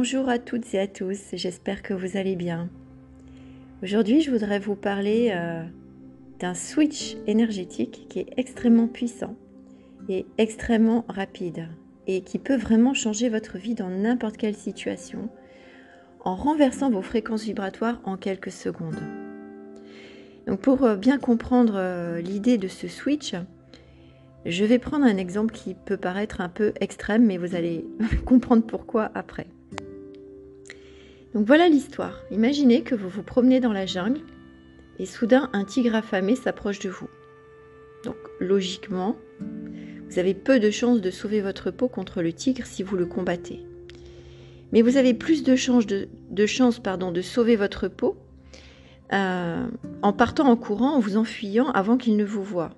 Bonjour à toutes et à tous, j'espère que vous allez bien. Aujourd'hui, je voudrais vous parler d'un switch énergétique qui est extrêmement puissant et extrêmement rapide et qui peut vraiment changer votre vie dans n'importe quelle situation en renversant vos fréquences vibratoires en quelques secondes. Donc pour bien comprendre l'idée de ce switch, je vais prendre un exemple qui peut paraître un peu extrême, mais vous allez comprendre pourquoi après. Donc voilà l'histoire. Imaginez que vous vous promenez dans la jungle et soudain un tigre affamé s'approche de vous. Donc logiquement, vous avez peu de chances de sauver votre peau contre le tigre si vous le combattez. Mais vous avez plus de chances de sauver votre peau en partant en courant, en vous enfuyant avant qu'il ne vous voie.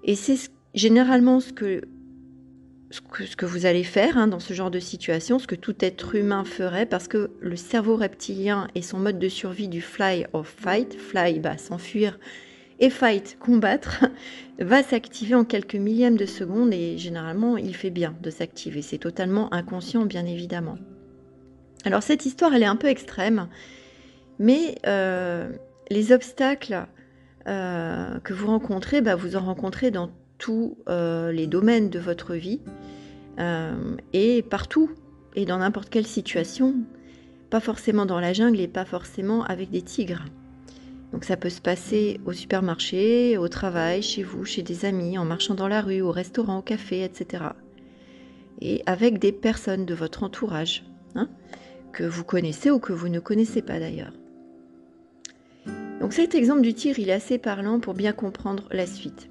Et c'est généralement ce que vous allez faire dans ce genre de situation, ce que tout être humain ferait, parce que le cerveau reptilien et son mode de survie du fly or fight, fly, s'enfuir, et fight, combattre, va s'activer en quelques millièmes de seconde, et généralement il fait bien de s'activer, c'est totalement inconscient bien évidemment. Alors cette histoire elle est un peu extrême, mais les obstacles que vous rencontrez, vous en rencontrez dans tous les domaines de votre vie, et partout, et dans n'importe quelle situation, pas forcément dans la jungle et pas forcément avec des tigres. Donc ça peut se passer au supermarché, au travail, chez vous, chez des amis, en marchant dans la rue, au restaurant, au café, etc. Et avec des personnes de votre entourage, que vous connaissez ou que vous ne connaissez pas d'ailleurs. Donc cet exemple du tigre, il est assez parlant pour bien comprendre la suite.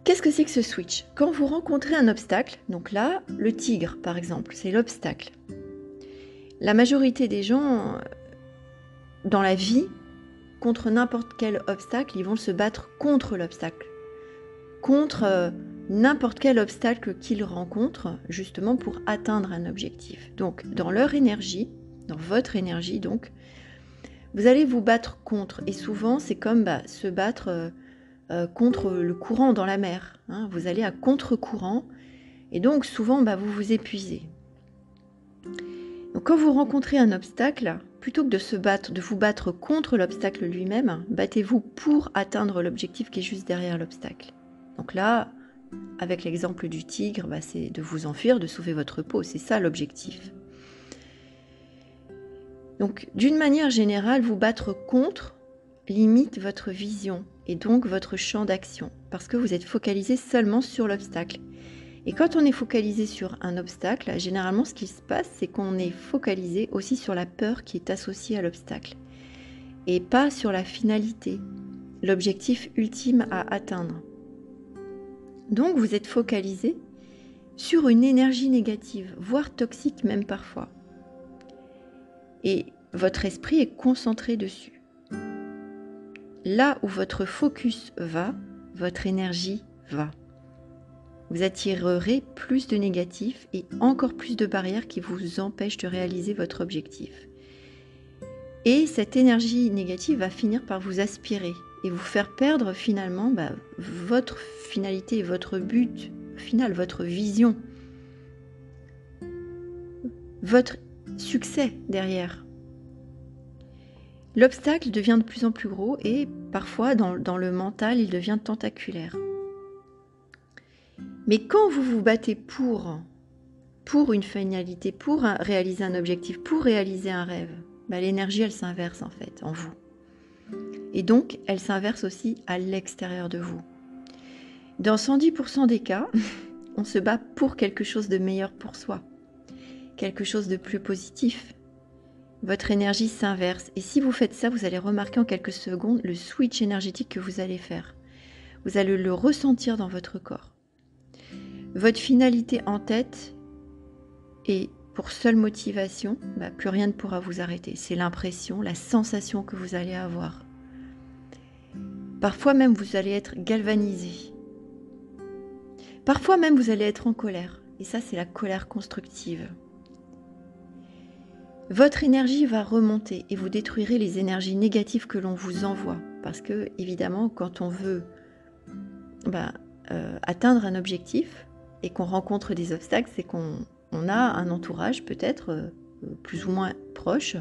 Qu'est-ce que c'est que ce switch? Quand vous rencontrez un obstacle, donc là, le tigre par exemple, c'est l'obstacle. La majorité des gens, dans la vie, contre n'importe quel obstacle, ils vont se battre contre l'obstacle. Contre n'importe quel obstacle qu'ils rencontrent, justement pour atteindre un objectif. Donc, dans leur énergie, dans votre énergie, donc, vous allez vous battre contre. Et souvent, c'est comme se battre contre le courant dans la mer. Vous allez à contre-courant. Et donc, souvent, vous vous épuisez. Donc, quand vous rencontrez un obstacle, plutôt que de vous battre contre l'obstacle lui-même, battez-vous pour atteindre l'objectif qui est juste derrière l'obstacle. Donc là, avec l'exemple du tigre, c'est de vous enfuir, de sauver votre peau, c'est ça l'objectif. Donc d'une manière générale, vous battre contre limite votre vision et donc votre champ d'action, parce que vous êtes focalisé seulement sur l'obstacle. Et quand on est focalisé sur un obstacle, généralement ce qui se passe, c'est qu'on est focalisé aussi sur la peur qui est associée à l'obstacle, et pas sur la finalité, l'objectif ultime à atteindre. Donc vous êtes focalisé sur une énergie négative, voire toxique même parfois. Et votre esprit est concentré dessus. Là où votre focus va, votre énergie va. Vous attirerez plus de négatifs et encore plus de barrières qui vous empêchent de réaliser votre objectif. Et cette énergie négative va finir par vous aspirer et vous faire perdre finalement votre finalité, votre but final, votre vision, votre succès derrière. L'obstacle devient de plus en plus gros et parfois dans le mental, il devient tentaculaire. Mais quand vous vous battez pour une finalité, pour réaliser un objectif, pour réaliser un rêve, l'énergie, elle s'inverse en fait en vous. Et donc, elle s'inverse aussi à l'extérieur de vous. Dans 110% des cas, on se bat pour quelque chose de meilleur pour soi, quelque chose de plus positif. Votre énergie s'inverse. Et si vous faites ça, vous allez remarquer en quelques secondes le switch énergétique que vous allez faire. Vous allez le ressentir dans votre corps. Votre finalité en tête et pour seule motivation, plus rien ne pourra vous arrêter. C'est l'impression, la sensation que vous allez avoir. Parfois même, vous allez être galvanisé. Parfois même, vous allez être en colère. Et ça, c'est la colère constructive. Votre énergie va remonter et vous détruirez les énergies négatives que l'on vous envoie. Parce que, évidemment, quand on veut atteindre un objectif et qu'on rencontre des obstacles, c'est qu'on on a un entourage peut-être plus ou moins proche,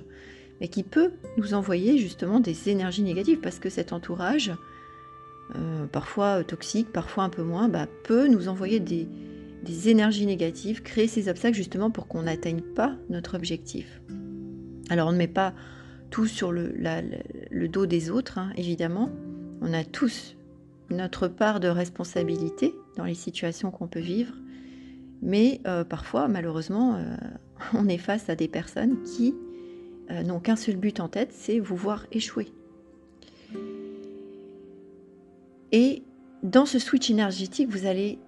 mais qui peut nous envoyer justement des énergies négatives, parce que cet entourage, parfois toxique, parfois un peu moins, peut nous envoyer des énergies négatives, créer ces obstacles justement pour qu'on n'atteigne pas notre objectif. Alors on ne met pas tout sur le dos des autres, hein, évidemment. On a tous notre part de responsabilité dans les situations qu'on peut vivre, mais parfois, malheureusement, on est face à des personnes qui n'ont qu'un seul but en tête, c'est vous voir échouer. Et dans ce switch énergétique, vous allez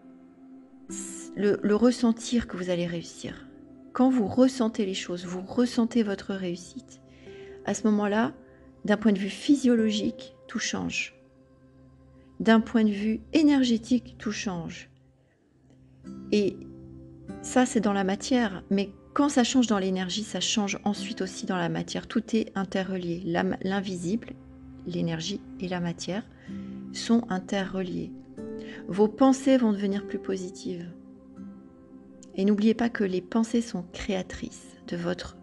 le ressentir que vous allez réussir. Quand vous ressentez les choses, vous ressentez votre réussite. À ce moment-là, d'un point de vue physiologique, tout change. D'un point de vue énergétique, tout change. Et ça, c'est dans la matière, mais quand ça change dans l'énergie, ça change ensuite aussi dans la matière. Tout est interrelié. L'invisible, l'énergie et la matière sont interreliés. Vos pensées vont devenir plus positives. Et n'oubliez pas que les pensées sont créatrices de votre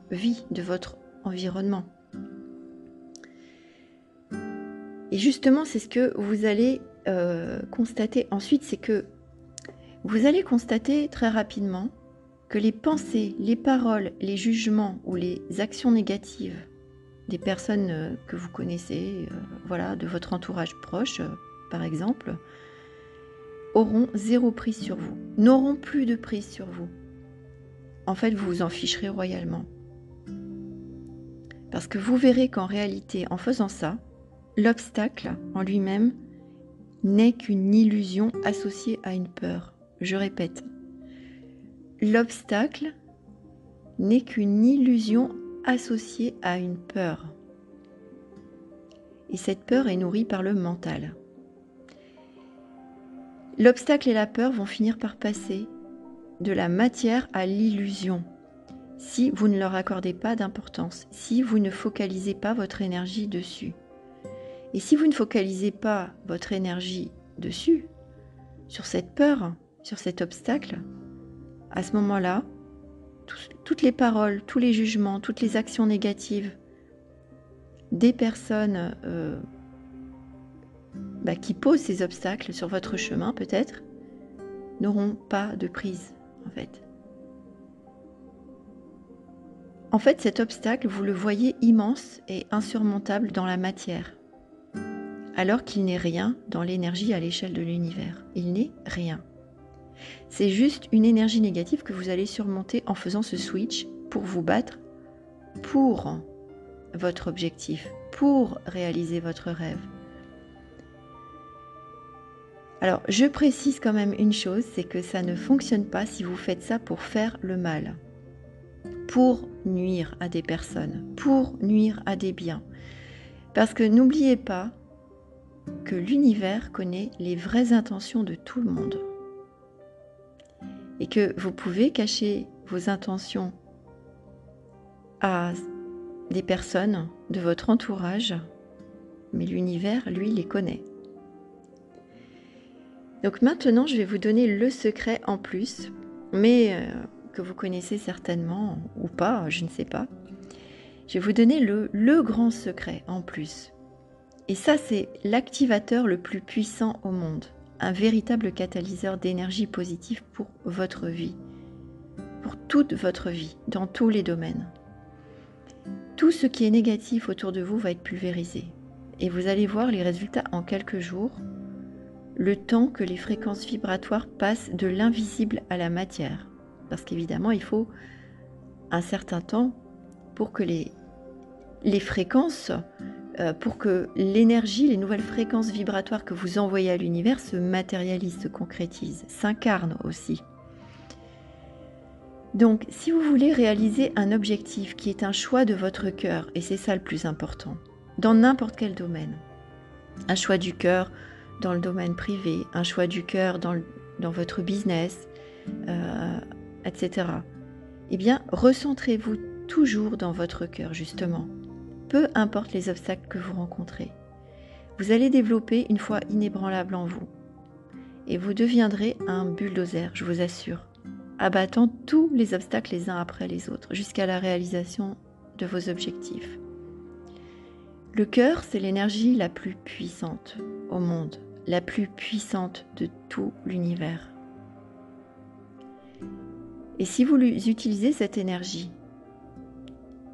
vie, de votre environnement. Et justement, c'est ce que vous allez constater ensuite, c'est que vous allez constater très rapidement que les pensées, les paroles, les jugements ou les actions négatives des personnes que vous connaissez, de votre entourage proche, par exemple, auront zéro prise sur vous, n'auront plus de prise sur vous. En fait, vous vous en ficherez royalement. Parce que vous verrez qu'en réalité, en faisant ça, l'obstacle en lui-même n'est qu'une illusion associée à une peur. Je répète, l'obstacle n'est qu'une illusion associée à une peur. Et cette peur est nourrie par le mental. L'obstacle et la peur vont finir par passer de la matière à l'illusion, si vous ne leur accordez pas d'importance, si vous ne focalisez pas votre énergie dessus. Et si vous ne focalisez pas votre énergie dessus, sur cette peur, sur cet obstacle, à ce moment-là, toutes les paroles, tous les jugements, toutes les actions négatives des personnes qui posent ces obstacles sur votre chemin peut-être, n'auront pas de prise en fait. En fait, cet obstacle, vous le voyez immense et insurmontable dans la matière, alors qu'il n'est rien dans l'énergie à l'échelle de l'univers. Il n'est rien. C'est juste une énergie négative que vous allez surmonter en faisant ce switch pour vous battre pour votre objectif, pour réaliser votre rêve. Alors, je précise quand même une chose, c'est que ça ne fonctionne pas si vous faites ça pour faire le mal, pour nuire à des personnes, pour nuire à des biens. Parce que n'oubliez pas que l'univers connaît les vraies intentions de tout le monde. Et que vous pouvez cacher vos intentions à des personnes de votre entourage, mais l'univers, lui, les connaît. Donc maintenant, je vais vous donner le secret en plus, mais que vous connaissez certainement ou pas, je ne sais pas. Je vais vous donner le grand secret en plus. Et ça, c'est l'activateur le plus puissant au monde, un véritable catalyseur d'énergie positive pour votre vie, pour toute votre vie, dans tous les domaines. Tout ce qui est négatif autour de vous va être pulvérisé. Et vous allez voir les résultats en quelques jours, le temps que les fréquences vibratoires passent de l'invisible à la matière. Parce qu'évidemment, il faut un certain temps pour que les fréquences, pour que l'énergie, les nouvelles fréquences vibratoires que vous envoyez à l'univers se matérialisent, se concrétisent, s'incarnent aussi. Donc, si vous voulez réaliser un objectif qui est un choix de votre cœur, et c'est ça le plus important, dans n'importe quel domaine, un choix du cœur dans le domaine privé, un choix du cœur dans votre business, etc. Eh bien, recentrez-vous toujours dans votre cœur, justement, peu importe les obstacles que vous rencontrez. Vous allez développer une foi inébranlable en vous et vous deviendrez un bulldozer, je vous assure. abattant tous les obstacles les uns après les autres, jusqu'à la réalisation de vos objectifs. Le cœur, c'est l'énergie la plus puissante au monde, la plus puissante de tout l'univers. Et si vous utilisez cette énergie,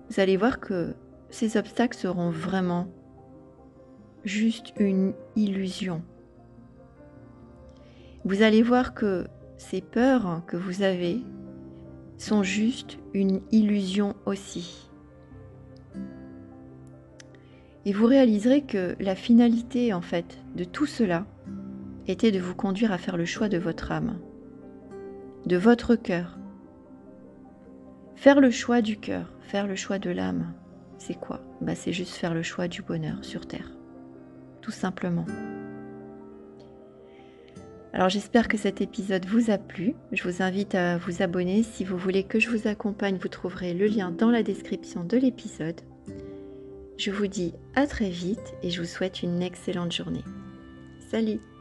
vous allez voir que ces obstacles seront vraiment juste une illusion. Vous allez voir que ces peurs que vous avez sont juste une illusion aussi. Et vous réaliserez que la finalité, en fait, de tout cela était de vous conduire à faire le choix de votre âme, de votre cœur. Faire le choix du cœur, faire le choix de l'âme, c'est quoi ? C'est juste faire le choix du bonheur sur Terre, tout simplement. Alors j'espère que cet épisode vous a plu. Je vous invite à vous abonner. Si vous voulez que je vous accompagne, vous trouverez le lien dans la description de l'épisode. Je vous dis à très vite et je vous souhaite une excellente journée. Salut!